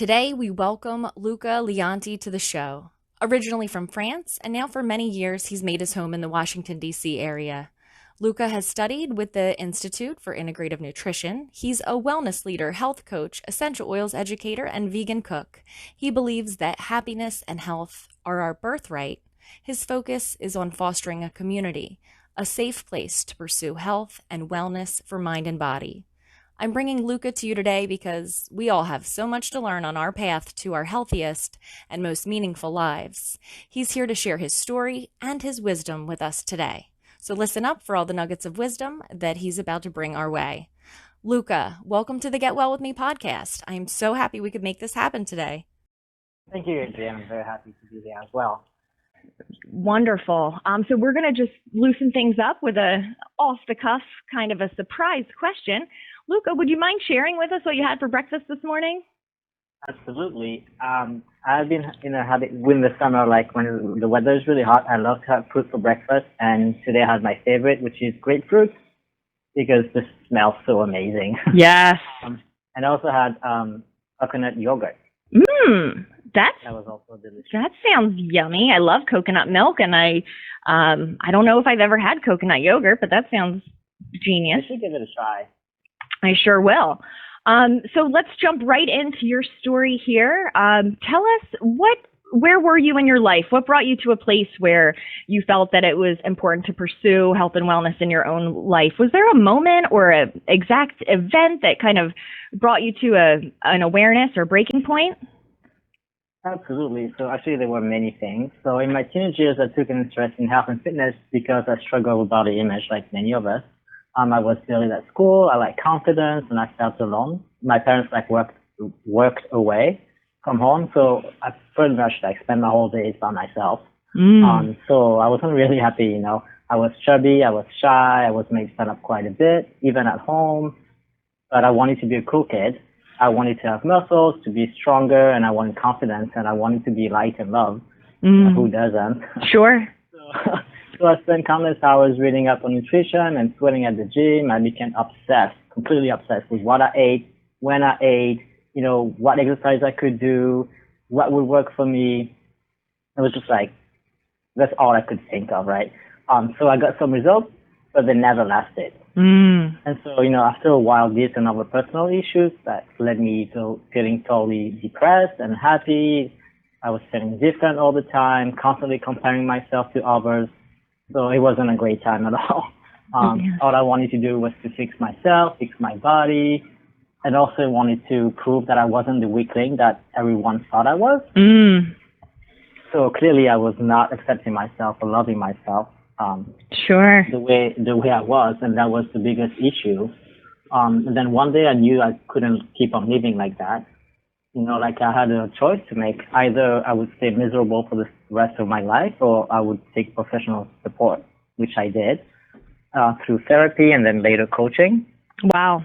Today, we welcome Luca Leonti to the show. Originally from France, and now for many years, he's made his home in the Washington, D.C. area. Luca has studied with the Institute for Integrative Nutrition. He's a wellness leader, health coach, essential oils educator, and vegan cook. He believes that happiness and health are our birthright. His focus is on fostering a community, a safe place to pursue health and wellness for mind and body. I'm bringing Luca to you today because we all have so much to learn on our path to our healthiest and most meaningful lives. He's here to share his story and his wisdom with us today. So listen up for all the nuggets of wisdom that he's about to bring our way. Luca, welcome to the Get Well With Me podcast. I am so happy we could make this happen today. Thank you, Adrienne. I'm very happy to be there as well. Wonderful. So we're going to just loosen things up with a off-the-cuff kind of a surprise question. Luca, would you mind sharing with us what you had for breakfast this morning? Absolutely. I've been in a habit in the summer, like when the weather is really hot, I love to have fruit for breakfast. And today I had my favorite, which is grapefruit, because this smells so amazing. Yes. And I also had coconut yogurt. That was also delicious. That sounds yummy. I love coconut milk, and I don't know if I've ever had coconut yogurt, but that sounds genius. I should give it a try. I sure will. So let's jump right into your story here. Tell us where were you in your life? What brought you to a place where you felt that it was important to pursue health and wellness in your own life? Was there a moment or an exact event that kind of brought you to an awareness or breaking point? Absolutely. So actually there were many things. So in my teenage years, I took an interest in health and fitness because I struggled with body image like many of us. I was bullied at school. I lacked confidence and I felt alone. My parents worked away from home. So I pretty much spent my whole days by myself. So I wasn't really happy, I was chubby. I was shy. I was made fun of quite a bit, even at home. But I wanted to be a cool kid. I wanted to have muscles, to be stronger, and I wanted confidence, and I wanted to be liked and loved. Who doesn't? Sure. So I spent countless hours reading up on nutrition and sweating at the gym. I became obsessed, completely obsessed with what I ate, when I ate, what exercise I could do, what would work for me. It was just that's all I could think of, right? So I got some results, but they never lasted. And so, after a while, these and other personal issues that led me to feeling totally depressed and happy. I was feeling different all the time, constantly comparing myself to others. So it wasn't a great time at all. All I wanted to do was to fix myself, fix my body, and also wanted to prove that I wasn't the weakling that everyone thought I was. So clearly I was not accepting myself or loving myself. Sure. The way I was, and that was the biggest issue. And then one day I knew I couldn't keep on living like that. I had a choice to make. Either I would stay miserable for the rest of my life, or I would take professional support, which I did through therapy and then later coaching. Wow.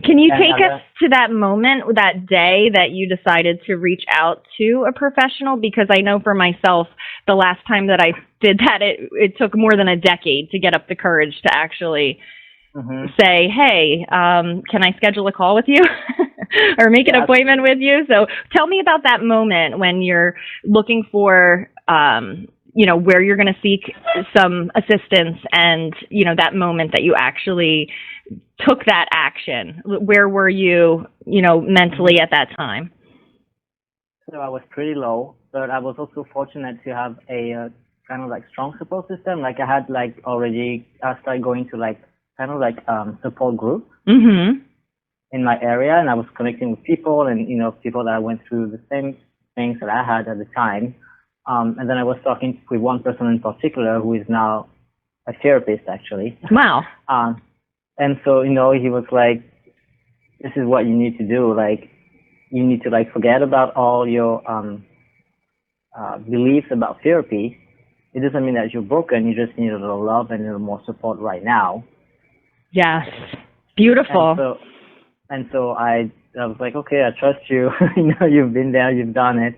Can you take us to that moment, that day that you decided to reach out to a professional? Because I know for myself, the last time that I did that, it took more than a decade to get up the courage to actually say, hey, can I schedule a call with you or make an appointment with you? So tell me about that moment when you're looking for, where you're going to seek some assistance and, that moment that you actually took that action. Where were you, mentally at that time? So I was pretty low, but I was also fortunate to have a kind of strong support system. I had I started going to support group in my area, and I was connecting with people and, people that went through the same things that I had at the time. And then I was talking with one person in particular who is now a therapist, actually. Wow. And so, he was like, this is what you need to do. You need to forget about all your beliefs about therapy. It doesn't mean that you're broken. You just need a little love and a little more support right now. Yes. Beautiful. And so I was like, okay, I trust you. You've been there, you've done it.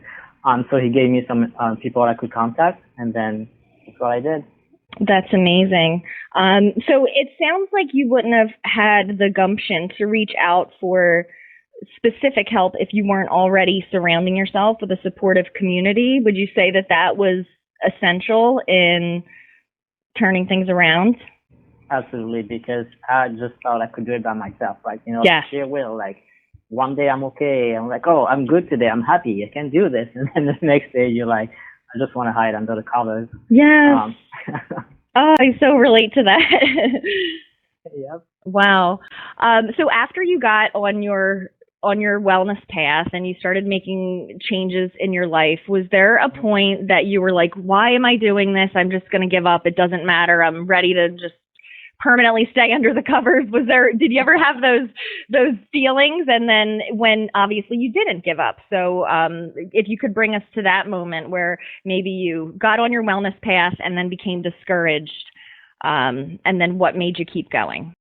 So he gave me some people I could contact, and then that's what I did. That's amazing. So it sounds like you wouldn't have had the gumption to reach out for specific help if you weren't already surrounding yourself with a supportive community. Would you say that that was essential in turning things around? Absolutely, because I just thought I could do it by myself. Like, Yeah. sheer will. Like, one day I'm okay. I'm like, oh, I'm good today. I'm happy. I can do this. And then the next day you're like, I just want to hide under the covers. Yes. Oh, I so relate to that. Yep. Wow. So after you got on your wellness path and you started making changes in your life, was there a point that you were like, why am I doing this? I'm just going to give up. It doesn't matter. I'm ready to just permanently stay under the covers. Did you ever have those feelings? And then when obviously you didn't give up. So if you could bring us to that moment where maybe you got on your wellness path and then became discouraged, and then what made you keep going?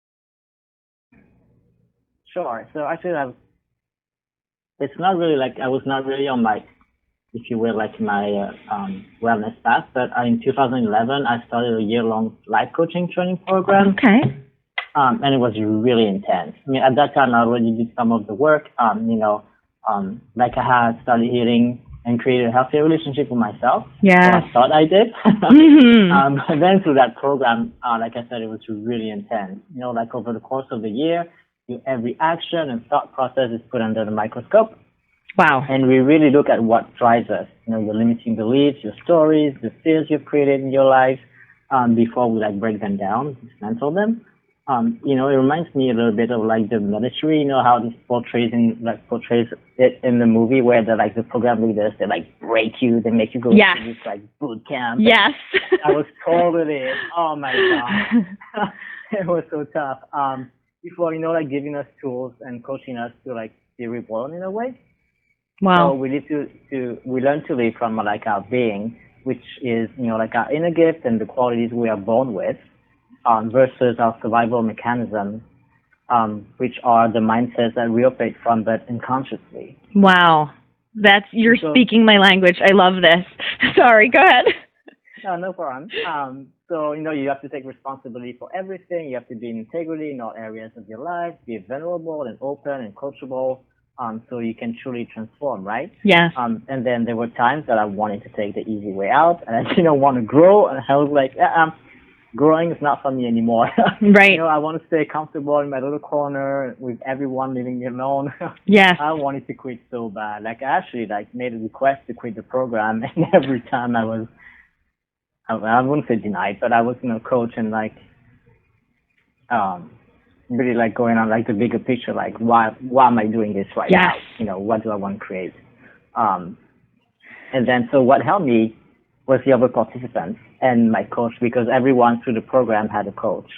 Sure. So actually, it's not really like I was not really on my, if you will, like my wellness path. But in 2011, I started a year-long life coaching training program. Okay. And it was really intense. I mean, at that time, I already did some of the work. Like I had started eating and created a healthier relationship with myself. Yeah. So I thought I did. Mm-hmm. And then through that program, like I said, it was really intense. Like over the course of the year, every action and thought process is put under the microscope. Wow. And we really look at what drives us, your limiting beliefs, your stories, the fears you've created in your life, before we like break them down, dismantle them. It reminds me a little bit of like the military, how this portrays it in the movie where the program leaders, they like break you, they make you go Yes. to this like boot camp. Yes. I was totally it. Oh my God. It was so tough. Before, like giving us tools and coaching us to like be reborn in a way. Wow. So we need we learn to live from like our being, which is, like our inner gift and the qualities we are born with, versus our survival mechanisms, which are the mindsets that we operate from, but unconsciously. Wow. You're speaking my language. I love this. Sorry, go ahead. No problem. So, you have to take responsibility for everything. You have to be in integrity in all areas of your life, be vulnerable and open and coachable, so you can truly transform, right? Yes. And then there were times that I wanted to take the easy way out, and I didn't want to grow, and I was like, growing is not for me anymore. Right. I want to stay comfortable in my little corner with everyone leaving me alone. Yes. I wanted to quit so bad. Like, I actually made a request to quit the program, and every time I wouldn't say denied, but I was, coach and really going on the bigger picture, why am I doing this right Yes. now? What do I want to create? And then so what helped me was the other participants and my coach, because everyone through the program had a coach.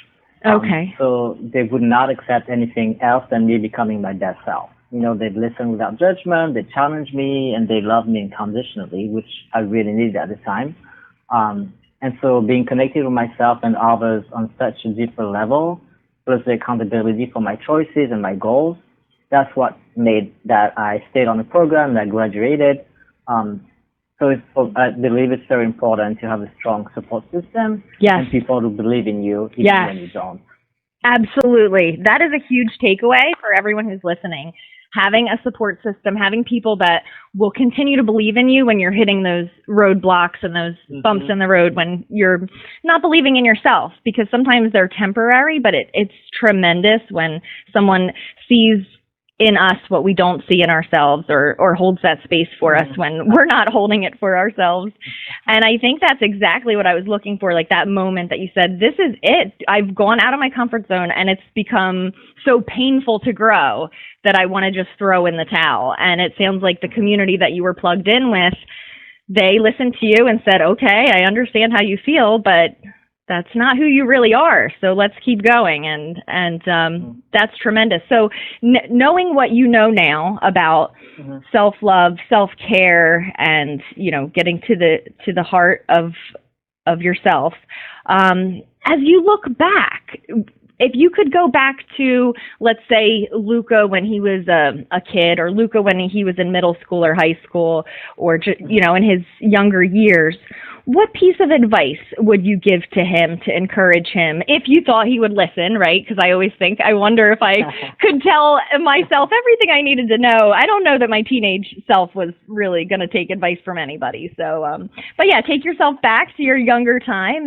Okay. So they would not accept anything else than me becoming my best self. They'd listen without judgment, they challenged me, and they loved me unconditionally, which I really needed at the time. And so being connected with myself and others on such a deeper level, plus the accountability for my choices and my goals, that's what made that I stayed on the program, that I graduated. So I believe it's very important to have a strong support system. Yes. And people who believe in you even Yes. when you don't. Absolutely. That is a huge takeaway for everyone who's listening. Having a support system, having people that will continue to believe in you when you're hitting those roadblocks and those bumps in the road when you're not believing in yourself, because sometimes they're temporary, but it's tremendous when someone sees in us what we don't see in ourselves, or holds that space for us when we're not holding it for ourselves. And I think that's exactly what I was looking for, like that moment that you said, this is it. I've gone out of my comfort zone and it's become so painful to grow that I want to just throw in the towel. And it sounds like the community that you were plugged in with, they listened to you and said, okay, I understand how you feel, but that's not who you really are. So let's keep going. And that's tremendous. So knowing what you know now about self-love, self-care, and, getting to the heart of yourself, as you look back, if you could go back to, let's say, Luca when he was a kid, or Luca when he was in middle school or high school, or in his younger years, what piece of advice would you give to him to encourage him if you thought he would listen, right? Because I wonder if I could tell myself everything I needed to know. I don't know that my teenage self was really going to take advice from anybody. So, but yeah, take yourself back to your younger time,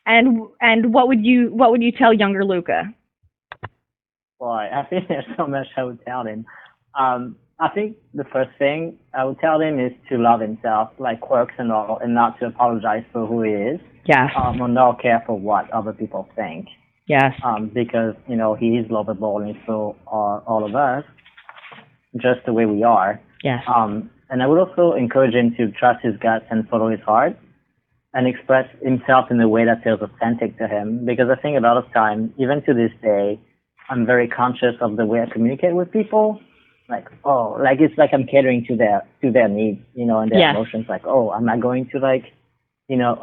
and what would you tell younger Luca? Boy, I think there's so much I would tell him. I think the first thing I would tell him is to love himself, like quirks and all, and not to apologize for who he is. Yes. Or not care for what other people think. Yes. Because, he is lovable, and so are all of us, just the way we are. Yes. And I would also encourage him to trust his guts and follow his heart and express himself in a way that feels authentic to him. Because I think a lot of time, even to this day, I'm very conscious of the way I communicate with people. It's like I'm catering to their needs, and their emotions. Like, am I going to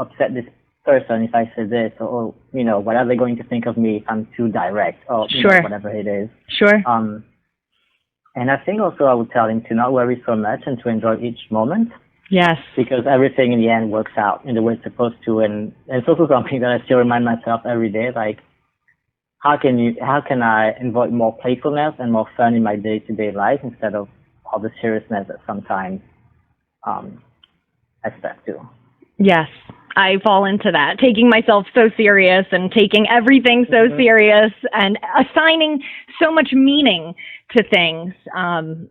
upset this person if I say this, or what are they going to think of me if I'm too direct, or whatever it is. Sure. And I think also I would tell him to not worry so much and to enjoy each moment. Yes. Because everything in the end works out in the way it's supposed to, and it's also something that I still remind myself every day, like, how can I invite more playfulness and more fun in my day-to-day life instead of all the seriousness that sometimes I expect to? Yes, I fall into that. Taking myself so serious and taking everything so serious and assigning so much meaning to things.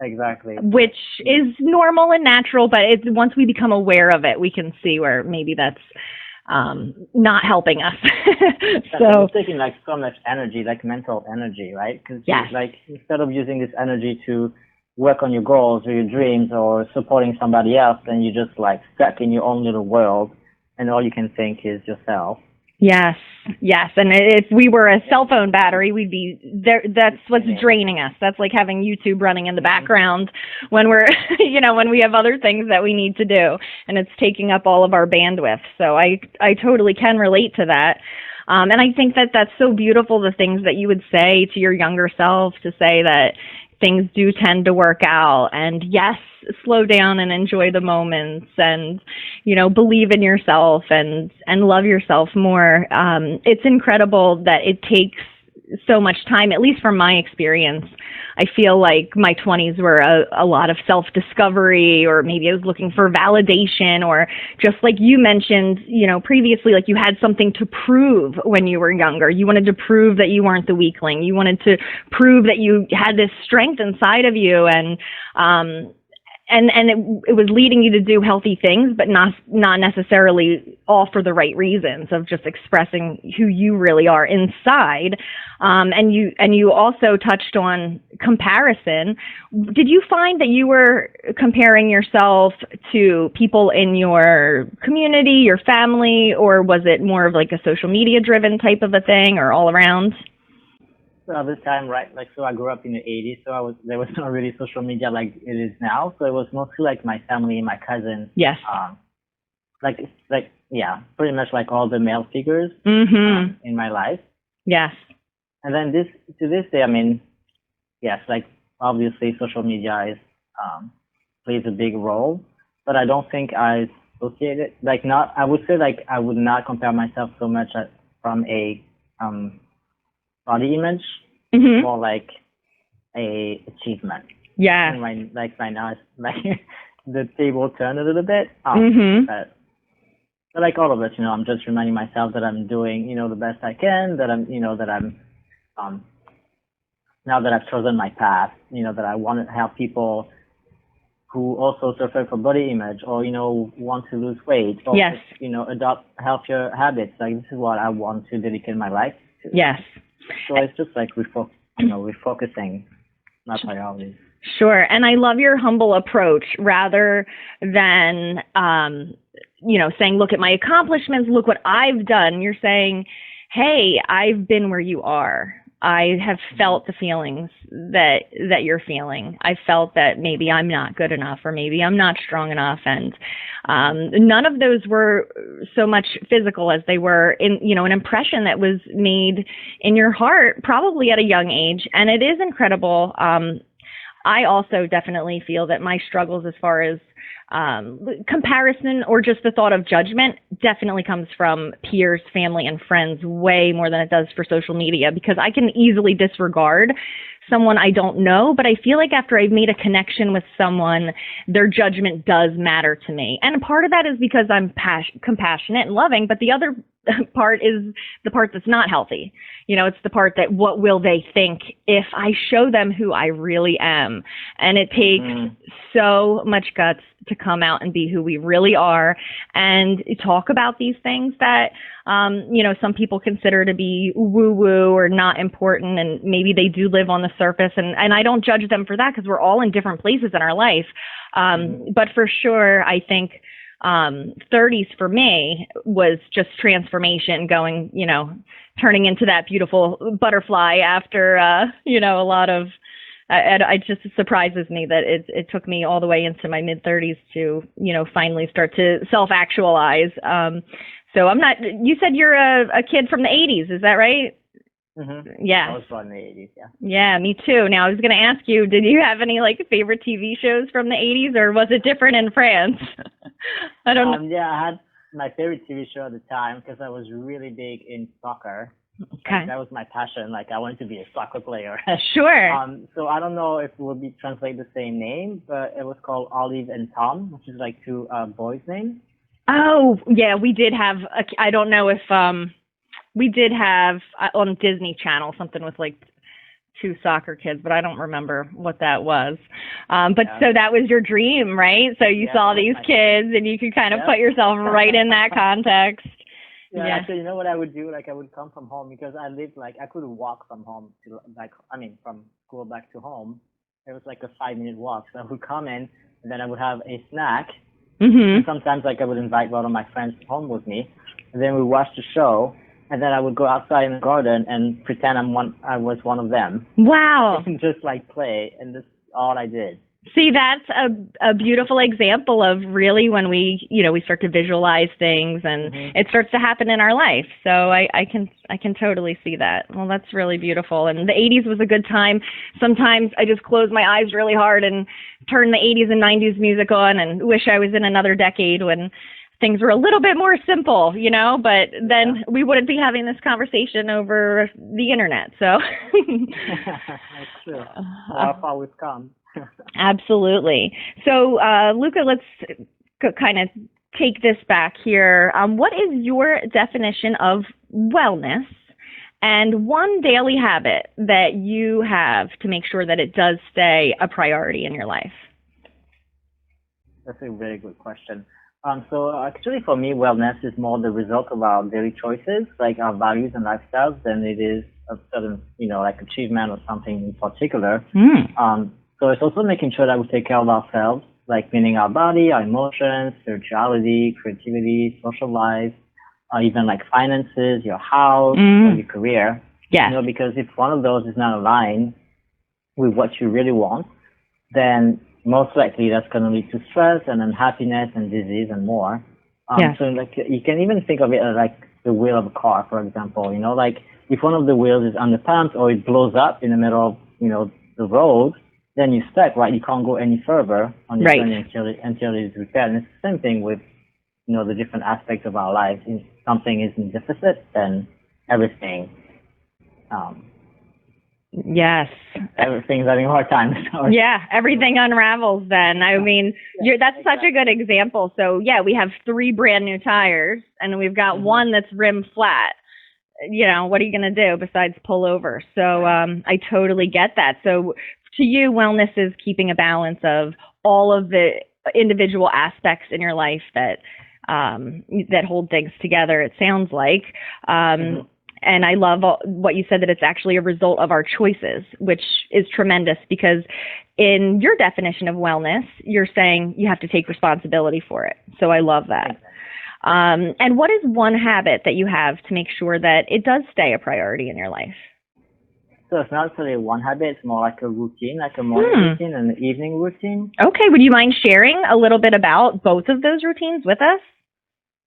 Exactly. Which is normal and natural, but once we become aware of it, we can see where maybe that's not helping us. So it's taking so much energy, mental energy, right? Because instead of using this energy to work on your goals or your dreams or supporting somebody else, then you're just stuck in your own little world, and all you can think is yourself. Yes. And if we were a cell phone battery, we'd be there. That's what's draining us. That's like having YouTube running in the background when we're, when we have other things that we need to do, and it's taking up all of our bandwidth. So I totally can relate to that. And I think that that's so beautiful, the things that you would say to your younger self, to say that things do tend to work out, and yes, slow down and enjoy the moments, and believe in yourself and love yourself more. It's incredible that it takes so much time, at least from my experience. I feel like my 20s were a lot of self-discovery, or maybe I was looking for validation, or just like you mentioned, previously, like you had something to prove when you were younger. You wanted to prove that you weren't the weakling. You wanted to prove that you had this strength inside of you, and it was leading you to do healthy things, but not necessarily all for the right reasons, of just expressing who you really are inside. And you also touched on comparison. Did you find that you were comparing yourself to people in your community, your family, or was it more of like a social media driven type of a thing, or all around? So this time, right, so I grew up in the 80s, so there was not really social media like it is now. So it was mostly my family, my cousins. Yes. Pretty much all the male figures in my life. Yes. And then to this day, I mean, yes, obviously social media plays a big role, but I don't think I associate it, I would say I would not compare myself so much from a body image, more like a achievement. Yeah. And right now, it's the table turned a little bit. But all of it, I'm just reminding myself that I'm doing, the best I can, that I'm, now that I've chosen my path, that I want to help people who also suffer from body image, or, want to lose weight, or, yes, adopt healthier habits. This is what I want to dedicate my life to. Yes. So it's just refocusing my priorities. Sure. And I love your humble approach, rather than, saying, look at my accomplishments, look what I've done. You're saying, hey, I've been where you are. I have felt the feelings that you're feeling. I felt that maybe I'm not good enough, or maybe I'm not strong enough, and none of those were so much physical as they were an impression that was made in your heart, probably at a young age. And it is incredible. I also definitely feel that my struggles, as far as comparison or just the thought of judgment, definitely comes from peers, family, and friends way more than it does for social media, because I can easily disregard someone I don't know, but I feel like after I've made a connection with someone, their judgment does matter to me. And part of that is because I'm compassionate and loving, but the other part is the part that's not healthy. It's the part that, what will they think if I show them who I really am? And it takes so much guts to come out and be who we really are and talk about these things that, some people consider to be woo-woo or not important, and maybe they do live on the surface. And I don't judge them for that, because we're all in different places in our life. But for sure, I think 30s for me was just transformation, turning into that beautiful butterfly after, a lot of, it just surprises me that it took me all the way into my mid 30s to, finally start to self-actualize. So you said you're a kid from the 80s, is that right? Mm-hmm. Yeah. I was born in the 80s, yeah. Yeah, me too. Now, I was going to ask you, did you have any favorite TV shows from the 80s, or was it different in France? I don't know. Yeah, I had my favorite TV show at the time, because I was really big in soccer. Okay. That was my passion. I wanted to be a soccer player. Sure. So I don't know if it would be translate the same name, but it was called Olive and Tom, which is two boys' names. Oh, yeah, we did have, I don't know if, we did have on Disney Channel something with two soccer kids, but I don't remember what that was. So that was your dream, right? So you saw these kids and you could kind of put yourself right in that context. Yeah. So you know what I would do? I would come from home, because I lived I could walk from home to from school back to home. It was a 5-minute walk. So I would come in, and then I would have a snack. Mm-hmm. And sometimes I would invite one of my friends home with me, and then we watch the show. And then I would go outside in the garden and pretend I was one of them. Wow. And just play, and that's all I did. See, that's a beautiful example of really when we start to visualize things, and it starts to happen in our life. So I can totally see that. Well, that's really beautiful. And the 80s was a good time. Sometimes I just close my eyes really hard and turn the 80s and 90s music on and wish I was in another decade when things were a little bit more simple, but then we wouldn't be having this conversation over the internet. So that's true. How far we've come. Absolutely. So, Luca, let's kind of take this back here. What is your definition of wellness, and one daily habit that you have to make sure that it does stay a priority in your life? That's a very good question. So actually for me, wellness is more the result of our daily choices, our values and lifestyles, than it is a certain, achievement or something in particular. So it's also making sure that we take care of ourselves, meaning our body, our emotions, spirituality, creativity, social life, even finances, your house, or your career. Yeah. Because if one of those is not aligned with what you really want, then most likely that's going to lead to stress and unhappiness and disease and more. So you can even think of it as the wheel of a car, for example. If one of the wheels is underpumped or it blows up in the middle of the road, then you're stuck, right? You can't go any further on your journey until it is repaired. And it's the same thing with the different aspects of our lives. If something is in deficit, then everything. Yes. Everything's having a hard time. Yeah, everything unravels then. I mean, that's such a good example. So, we have 3 brand new tires, and we've got one that's rim flat. What are you going to do besides pull over? So I totally get that. So to you, wellness is keeping a balance of all of the individual aspects in your life that hold things together, it sounds like. And I love what you said, that it's actually a result of our choices, which is tremendous, because in your definition of wellness, you're saying you have to take responsibility for it. So I love that. And what is one habit that you have to make sure that it does stay a priority in your life? So it's not really one habit, it's more like a routine, like a morning routine and an evening routine. Okay, would you mind sharing a little bit about both of those routines with us?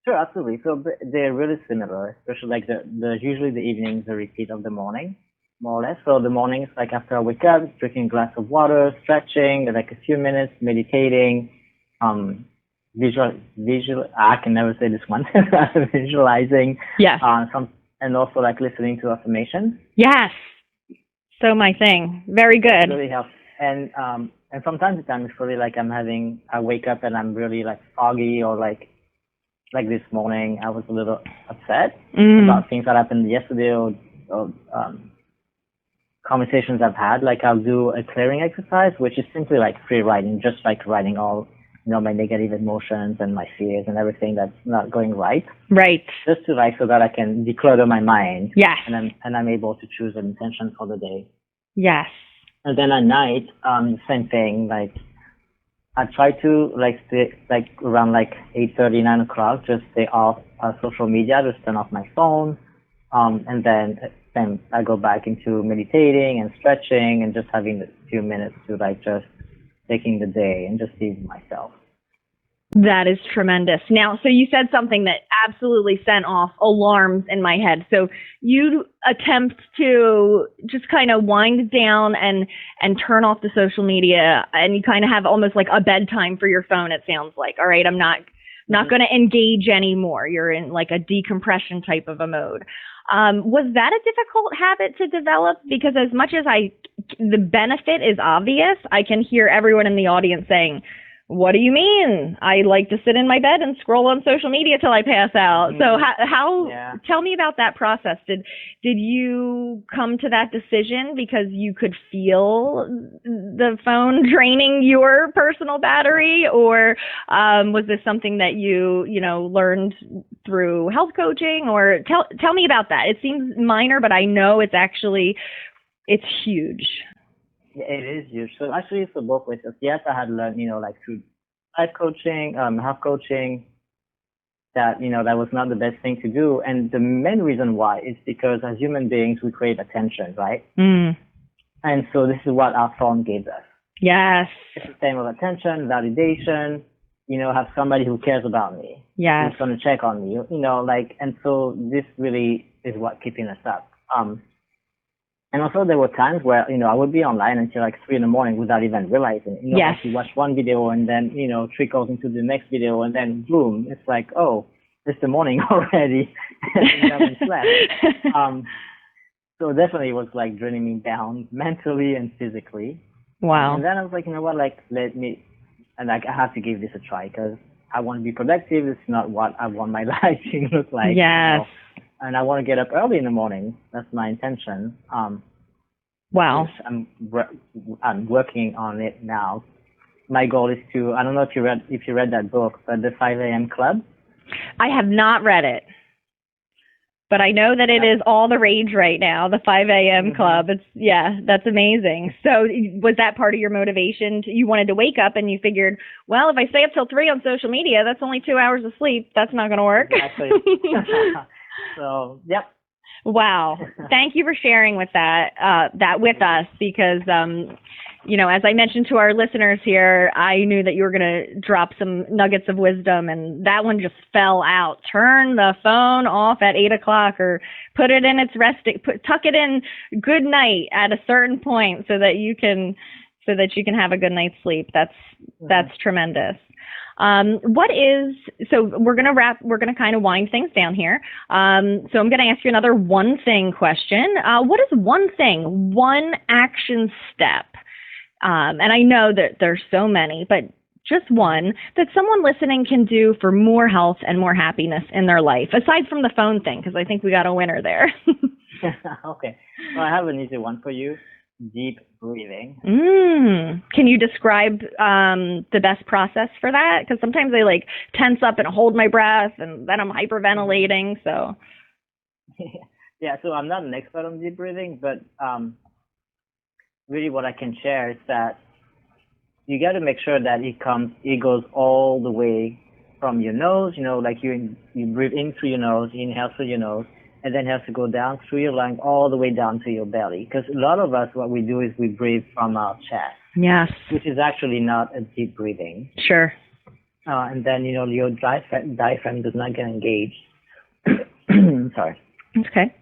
Sure, absolutely. So they're really similar, especially like the usually the evening is a repeat of the morning, more or less. So the mornings, like after I wake up, drinking a glass of water, stretching, like a few minutes, meditating, I can never say this one, visualizing, Yes. and also like listening to affirmations. Yes. So my thing. Very good. It really helps. And from time to time, it's really like I wake up and I'm really like foggy or like this morning, I was a little upset about things that happened yesterday or conversations I've had. Like I'll do a clearing exercise, which is simply like free writing, just like writing all, my negative emotions and my fears and everything that's not going right. Right. Just to like, so that I can declutter my mind. Yes. And I'm able to choose an intention for the day. Yes. And then at night, same thing, like, I try to like stay like around like 8:30, 9 o'clock, just stay off social media, just turn off my phone, and then I go back into meditating and stretching and just having a few minutes to like just taking the day and just be myself. That is tremendous. Now, so you said something that absolutely sent off alarms in my head. So you attempt to just kind of wind down and turn off the social media, and you kind of have almost like a bedtime for your phone, it sounds like. All right, I'm not going to engage anymore. You're in like a decompression type of a mode. Was that a difficult habit to develop? Because as much as the benefit is obvious, I can hear everyone in the audience saying, what do you mean? I like to sit in my bed and scroll on social media till I pass out. So tell me about that process. Did you come to that decision because you could feel the phone draining your personal battery, or was this something that you learned through health coaching? Or tell me about that. It seems minor, but I know it's huge. Yeah, it is huge. So actually, it's both ways. Yes, I had learned, like through life coaching, health coaching, that, that was not the best thing to do. And the main reason why is because as human beings, we crave attention, right? And so this is what our phone gives us. Yes. It's the same of attention, validation, have somebody who cares about me. Yes. Who's going to check on me, and so this really is what keeping us up. And also there were times where, I would be online until like 3 a.m. without even realizing. Yes. You watch one video and then, trickles into the next video and then boom, it's like, oh, it's the morning already. You haven't slept. So definitely it was like draining me down mentally and physically. Wow. And then I was like, you know what, like I have to give this a try because I want to be productive. It's not what I want my life to look like. Yes. And I want to get up early in the morning. That's my intention. Wow. I'm working on it now. My goal is to, I don't know if you read that book, but the 5 a.m. Club. I have not read it, but I know that it is all the rage right now, the 5 a.m. Club. That's amazing. So was that part of your motivation? You wanted to wake up and you figured, well, if I stay up till 3 on social media, that's only 2 hours of sleep. That's not going to work. Exactly. So, yep. Wow. Thank you for sharing with that with us, because, as I mentioned to our listeners here, I knew that you were going to drop some nuggets of wisdom, and that one just fell out. Turn the phone off at 8 o'clock, or put it in its tuck it in good night at a certain point so that you can have a good night's sleep. That's tremendous. So we're going to kind of wind things down here. So I'm going to ask you another one thing question. What is one action step? And I know that there's so many, but just one that someone listening can do for more health and more happiness in their life, aside from the phone thing, because I think we got a winner there. Okay. Well, I have an easy one for you. Deep breathing. Can you describe the best process for that? Because sometimes I like tense up and hold my breath, and then I'm hyperventilating. So. Yeah. So I'm not an expert on deep breathing, but really what I can share is that you got to make sure that it goes all the way from your nose. Like you breathe in through your nose, you inhale through your nose, and then it has to go down through your lung all the way down to your belly. Because a lot of us, what we do is we breathe from our chest. Yes. Which is actually not a deep breathing. Sure. And then, your diaphragm does not get engaged. Sorry. Okay.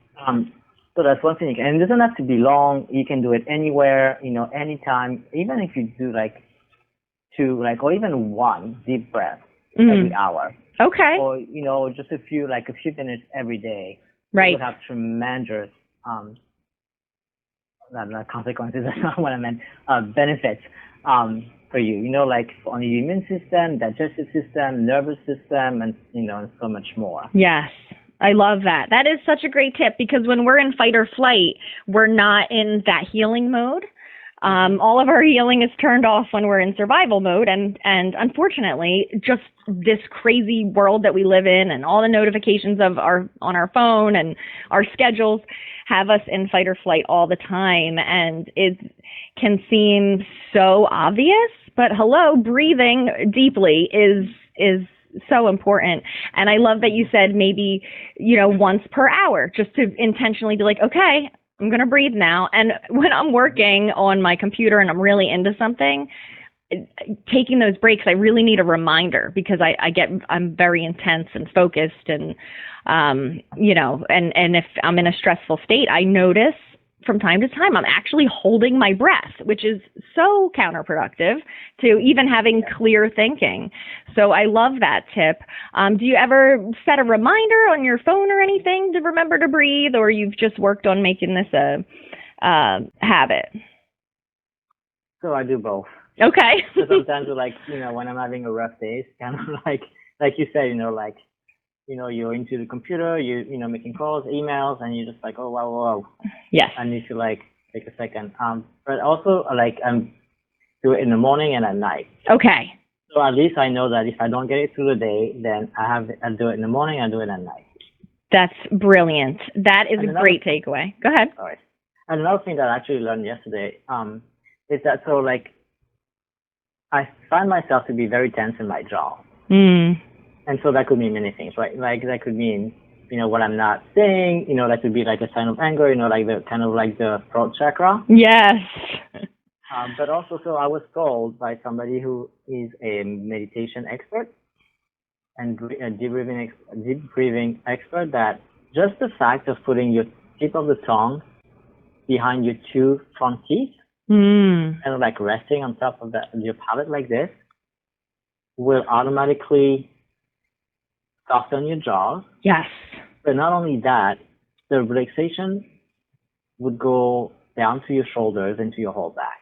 So that's one thing. And it doesn't have to be long. You can do it anywhere, anytime. Even if you do two, or even one deep breath every hour. Okay. Or, just a few minutes every day. Right. It would have tremendous, not consequences, that's not what I meant, benefits, for you, on the immune system, digestive system, nervous system, and, and so much more. Yes. I love that. That is such a great tip because when we're in fight or flight, we're not in that healing mode. All of our healing is turned off when we're in survival mode. And unfortunately, just this crazy world that we live in and all the notifications on our phone and our schedules have us in fight or flight all the time. And it can seem so obvious, but hello, breathing deeply is so important. And I love that you said maybe, once per hour, just to intentionally be like, okay, I'm going to breathe now. And when I'm working on my computer and I'm really into something, taking those breaks, I really need a reminder because I'm very intense and focused and, and if I'm in a stressful state, I notice from time to time, I'm actually holding my breath, which is so counterproductive to even having clear thinking. So I love that tip. Do you ever set a reminder on your phone or anything to remember to breathe, or you've just worked on making this a habit? So I do both. Okay. So sometimes, when I'm having a rough day, it's kind of like you said, you're into the computer, you're making calls, emails, and you're just like, oh, wow. Yes. I need to take a second. But also I'm do it in the morning and at night. Okay. So at least I know that if I don't get it through the day, then I'll do it in the morning and do it at night. That's brilliant. That is a great takeaway. Go ahead. All right. And another thing that I actually learned yesterday, is that I find myself to be very tense in my jaw. And so that could mean many things, right? That could mean, what I'm not saying, that could be a sign of anger, the throat chakra. Yes. But also, so I was told by somebody who is a meditation expert and a deep breathing expert that just the fact of putting your tip of the tongue behind your two front teeth and resting on top of your palate like this will automatically soften your jaw. Yes. But not only that, the relaxation would go down to your shoulders into your whole back.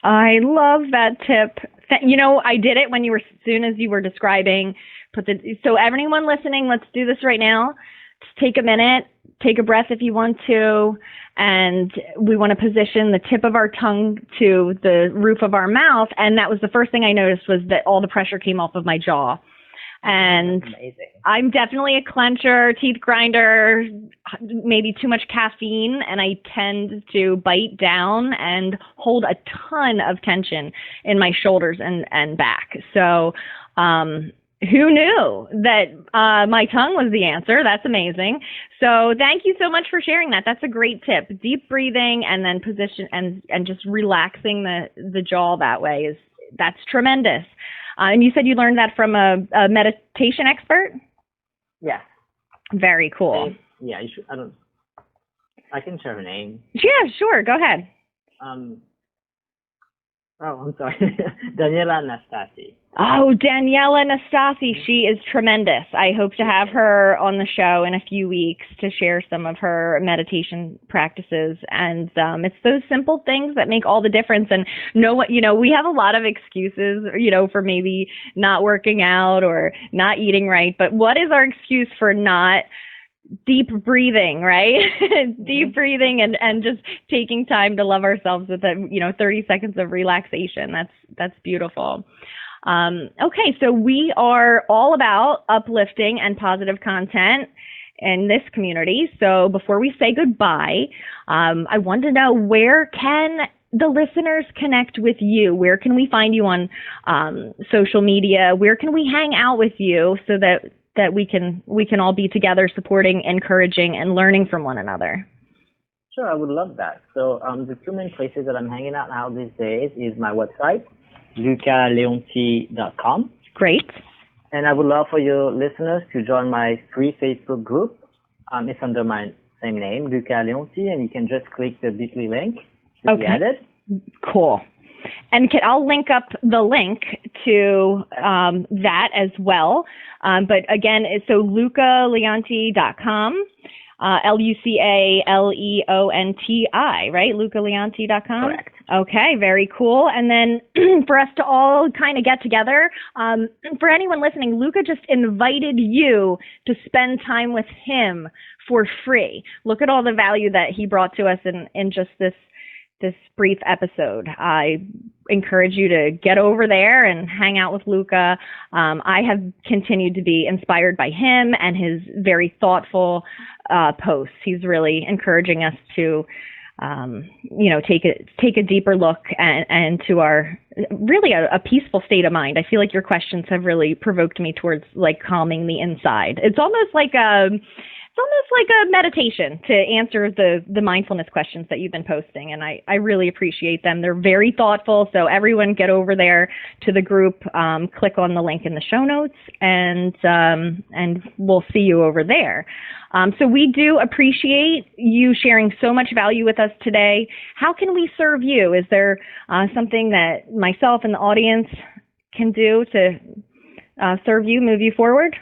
I love that tip. I did it as soon as you were describing. So everyone listening, let's do this right now. Just take a minute, take a breath if you want to, and we want to position the tip of our tongue to the roof of our mouth. And that was the first thing I noticed was that all the pressure came off of my jaw. And I'm definitely a clencher, teeth grinder, maybe too much caffeine, and I tend to bite down and hold a ton of tension in my shoulders and back. So who knew that my tongue was the answer? That's amazing. So thank you so much for sharing that. That's a great tip. Deep breathing and then position and just relaxing the jaw that way that's tremendous. And you said you learned that from a meditation expert? Yeah. Very cool. Yeah, you should. I can share her name. Yeah, sure. Go ahead. I'm sorry. Daniela Nastasi. Oh, Daniela Nastasi. She is tremendous. I hope to have her on the show in a few weeks to share some of her meditation practices. And it's those simple things that make all the difference. And we have a lot of excuses, for maybe not working out or not eating right. But what is our excuse for not deep breathing, right? Deep breathing and just taking time to love ourselves with 30 seconds of relaxation. That's beautiful. Okay, so we are all about uplifting and positive content in this community. So before we say goodbye, I want to know, where can the listeners connect with you? Where can we find you on social media? Where can we hang out with you so that that we can all be together, supporting, encouraging, and learning from one another. Sure, I would love that. So the two main places that I'm hanging out now these days is my website, lucaleonti.com. Great. And I would love for your listeners to join my free Facebook group. It's under my same name, Luca Leonti, and you can just click the bit.ly link to be added. Cool. And I'll link up the link to that as well. But again, so lucaleonti.com, LucaLeonti, right? lucaleonti.com? Correct. Okay, very cool. And then for us to all kind of get together, for anyone listening, Luca just invited you to spend time with him for free. Look at all the value that he brought to us in just this brief episode. I encourage you to get over there and hang out with Luca. I have continued to be inspired by him and his very thoughtful posts. He's really encouraging us to take a deeper look and to our really a peaceful state of mind. I feel like your questions have really provoked me towards like calming the inside. It's almost like a meditation to answer the mindfulness questions that you've been posting, and I really appreciate them. They're very thoughtful. So everyone get over there to the group, click on the link in the show notes, and we'll see you over there. So we do appreciate you sharing so much value with us today. How can we serve you? Is there something that myself and the audience can do to serve you, move you forward?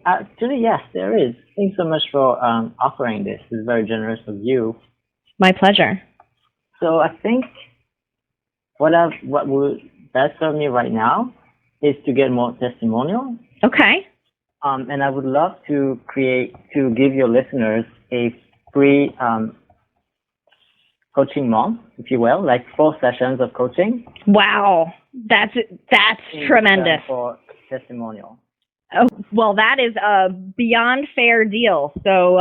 Actually, yes, there is. Thanks so much for offering this. It's very generous of you. My pleasure. So I think what would best serve me right now is to get more testimonials. Okay. And I would love to give your listeners a free coaching month, if you will, like 4 sessions of coaching. Wow, that's tremendous. For testimonial. Oh, well, that is a beyond fair deal. So,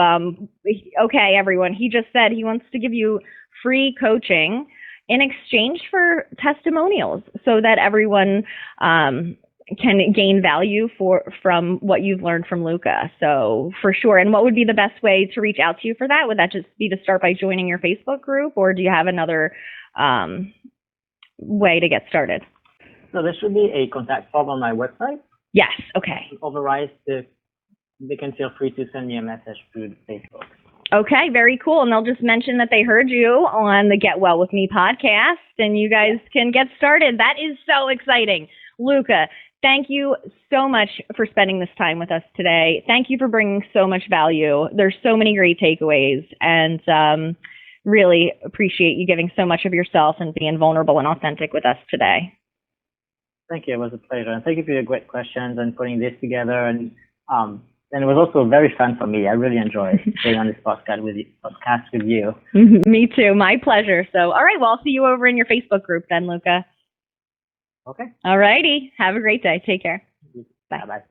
okay, everyone, he just said he wants to give you free coaching in exchange for testimonials so that everyone can gain value from what you've learned from Luca. So for sure. And what would be the best way to reach out to you for that? Would that just be to start by joining your Facebook group, or do you have another way to get started? So there should be a contact form on my website. Yes. Okay. Otherwise, they can feel free to send me a message through Facebook. Okay, very cool. And they'll just mention that they heard you on the Get Well With Me podcast, and you guys can get started. That is so exciting. Luca, thank you so much for spending this time with us today. Thank you for bringing so much value. There's so many great takeaways, and really appreciate you giving so much of yourself and being vulnerable and authentic with us today. Thank you. It was a pleasure. And thank you for your great questions and putting this together. And it was also very fun for me. I really enjoyed being on this podcast with you. Me too. My pleasure. So, all right. Well, I'll see you over in your Facebook group then, Luca. Okay. All righty. Have a great day. Take care. Bye. Bye-bye.